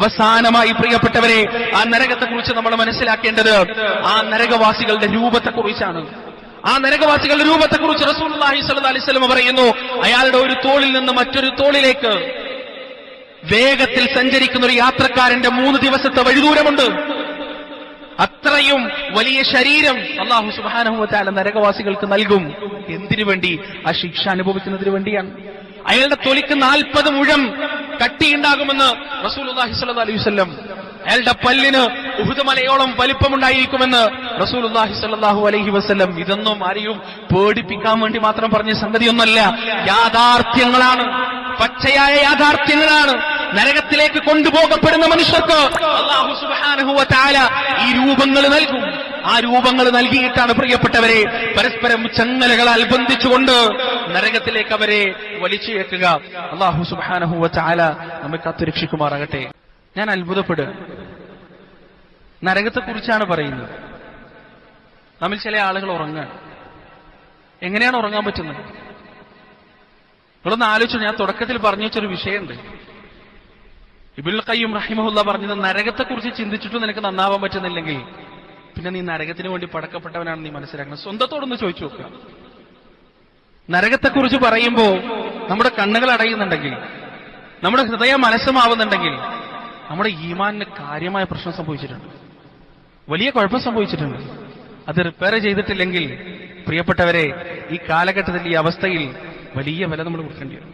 അവസാനമായി പ്രിയപ്പെട്ടവരെ, ആ നരകത്തെക്കുറിച്ച് നമ്മൾ മനസ്സിലാക്കേണ്ടത് ആ നരകവാസികളുടെ രൂപത്തെക്കുറിച്ചാണ്. ആ നരകവാസികളുടെ രൂപത്തെക്കുറിച്ച് റസൂലുള്ളാഹി സ്വല്ലല്ലാഹി അലൈഹി വസല്ലം പറയുന്നു, അയാളുടെ ഒരു തോളിൽ നിന്ന് മറ്റൊരു തോളിലേക്ക് വേഗത്തിൽ സഞ്ചരിക്കുന്ന ഒരു യാത്രക്കാരന്റെ 3 ദിവസത്തെ വഴിദൂരമുണ്ട്. അത്രയും വലിയ ശരീരം അല്ലാഹു സുബ്ഹാനഹു വ തആല നരകവാസികൾക്ക് നൽകും. എന്തിനു വേണ്ടി? ആ ശിക്ഷ അനുഭവിക്കുന്നതിന് വേണ്ടിയാണ്. അയാളുടെ തൊലിക്ക് 40 മുഴം കട്ടിയുണ്ടാകുമെന്ന് റസൂലുള്ളാഹി സ്വല്ലല്ലാഹി അലൈഹി വസല്ലം. അയാളുടെ പല്ലിന് ഉഹുദ് മലയോളം വലിപ്പമുണ്ടായിരിക്കുമെന്ന് റസൂലുള്ളാഹി സ്വല്ലല്ലാഹു അലൈഹി വസല്ലം. ഇതൊന്നും ആരെയും പേടിപ്പിക്കാൻ വേണ്ടി മാത്രം പറഞ്ഞ സംഗതിയൊന്നല്ല, യാഥാർത്ഥ്യങ്ങളാണ്, പച്ചയായ യാഥാർത്ഥ്യങ്ങളാണ്. നരകത്തിലേക്ക് കൊണ്ടുപോകപ്പെടുന്ന മനുഷ്യർക്ക് അല്ലാഹു സുബ്ഹാനഹു വ തആല ഈ രൂപങ്ങൾ നൽകും. ആ രൂപങ്ങൾ നൽകിയിട്ടാണ് പ്രിയപ്പെട്ടവരെ പരസ്പരം ചങ്ങലകളാൽ ബന്ധിച്ചുകൊണ്ട് നരകത്തിലേക്ക് അവരെ വലിച്ചേക്കുക. അല്ലാഹു സുബ്ഹാനഹു വ തആല നമ്മെ കാത്തുരക്ഷിക്കുമാറാകട്ടെ. ഞാൻ അത്ഭുതപ്പെടുക, നരകത്തെക്കുറിച്ചാണ് പറയുന്നത്. നമ്മിൽ ചില ആളുകൾ ഉറങ്ങാൻ. എങ്ങനെയാണ് ഉറങ്ങാൻ പറ്റുന്നത്? നിങ്ങളൊന്ന് ആലോചിച്ചു. ഞാൻ തുടക്കത്തിൽ പറഞ്ഞു വെച്ചൊരു വിഷയമുണ്ട്. ഇബ്നുൽ ഖയ്യിം റഹിമഹുല്ലാ പറഞ്ഞത്, നരകത്തെക്കുറിച്ച് ചിന്തിച്ചിട്ടും നിനക്ക് നന്നാവാൻ പറ്റുന്നില്ലെങ്കിൽ പിന്നെ നീ നരകത്തിന് വേണ്ടി പടക്കപ്പെട്ടവനാണെന്ന് നീ മനസ്സിലാക്കണം. സ്വന്തത്തോടൊന്ന് ചോദിച്ചു നോക്കുക. നരകത്തെക്കുറിച്ച് പറയുമ്പോൾ നമ്മുടെ കണ്ണുകൾ അടയുന്നുണ്ടെങ്കിൽ, നമ്മുടെ ഹൃദയം മനസ്സുമാവുന്നുണ്ടെങ്കിൽ നമ്മുടെ ഈമാനിന് കാര്യമായ പ്രശ്നം സംഭവിച്ചിട്ടുണ്ട്, വലിയ കുഴപ്പം സംഭവിച്ചിട്ടുണ്ട്. അത് റിപ്പയർ ചെയ്തിട്ടില്ലെങ്കിൽ പ്രിയപ്പെട്ടവരെ, ഈ കാലഘട്ടത്തിൽ ഈ അവസ്ഥയിൽ വലിയ വില നമ്മൾ കൊടുക്കേണ്ടി വരും.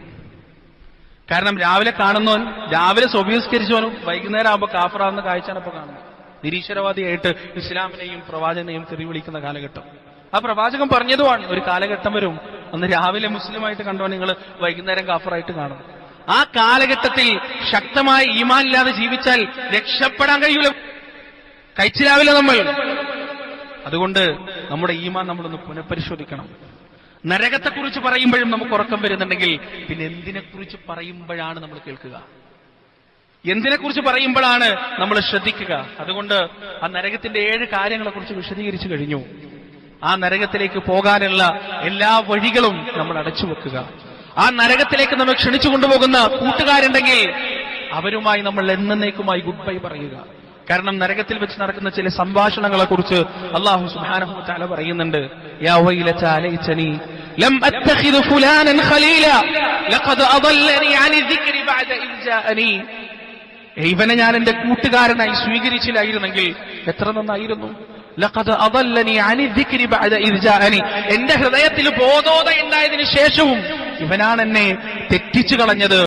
കാരണം രാവിലെ കാണുന്നവൻ, രാവിലെ സ്വബീസ്കരിച്ചവനും വൈകുന്നേരം ആകുമ്പോൾ കാഫറാവുന്ന കാഴ്ചയാണ് ഇപ്പോൾ കാണുന്നത്. നിരീശ്വരവാദിയായിട്ട് ഇസ്ലാമിനെയും പ്രവാചകനെയും തെറി വിളിക്കുന്ന കാലഘട്ടം. ആ പ്രവാചകൻ പറഞ്ഞതുമാണ്, ഒരു കാലഘട്ടം വരും അന്ന് രാവിലെ മുസ്ലിമായിട്ട് കണ്ടോ നിങ്ങൾ വൈകുന്നേരം കാഫറായിട്ട് കാണും. ആ കാലഘട്ടത്തിൽ ശക്തമായ ഈമാനില്ലാതെ ജീവിച്ചാൽ രക്ഷപ്പെടാൻ കഴിയൂല, കഴിച്ചിലാവില്ല നമ്മൾ. അതുകൊണ്ട് നമ്മുടെ ഈമാൻ നമ്മളൊന്ന് പുനഃപരിശോധിക്കണം. നരകത്തെക്കുറിച്ച് പറയുമ്പോഴും നമുക്ക് ഉറക്കം വരുന്നുണ്ടെങ്കിൽ പിന്നെ എന്തിനെക്കുറിച്ച് പറയുമ്പോഴാണ് നമ്മൾ കേൾക്കുക? എന്തിനെക്കുറിച്ച് പറയുമ്പോഴാണ് നമ്മൾ ശ്രദ്ധിക്കുക? അതുകൊണ്ട് ആ നരകത്തിന്റെ 7 കാര്യങ്ങളെക്കുറിച്ച് വിശദീകരിച്ചു കഴിഞ്ഞു. ആ നരകത്തിലേക്ക് പോകാനുള്ള എല്ലാ വഴികളും നമ്മൾ അടച്ചു വെക്കുക. ആ നരകത്തിലേക്ക് നമ്മൾ ക്ഷണിച്ചു കൊണ്ടുപോകുന്ന കൂട്ടുകാരുണ്ടെങ്കിൽ അവരുമായി നമ്മൾ എന്നേക്കുമായി ഗുഡ് ബൈ പറയുക. കാരണം നരകത്തിൽ വെച്ച് നടക്കുന്ന ചില സംഭാഷണങ്ങളെ കുറിച്ച് അല്ലാഹു സുബ്ഹാനഹു വ തആല പറയുന്നുണ്ട്. യാ വൈലത അലൈതനി ലം അത്തഖിദു ഫുലാനൻ ഖലീല ലഖദ് അദല്ലനി അനി ദിക്രി ബഅദ ഇദ് ജാഅനി. ഇവനെ ഞാൻ എന്റെ കൂട്ടുകാരനായി സ്വീകരിച്ചില്ലായിരുന്നെങ്കിൽ എത്ര നന്നായിരുന്നു. ലഖദ് അദല്ലനി അനി ദിക്രി ബഅദ ഇദ് ജാഅനി. എന്റെ ഹൃദയത്തിൽ ബോധോദയം ഉണ്ടായതിനു ശേഷവും ഇവനാണ് എന്നെ തെറ്റിച്ചു കളഞ്ഞത്.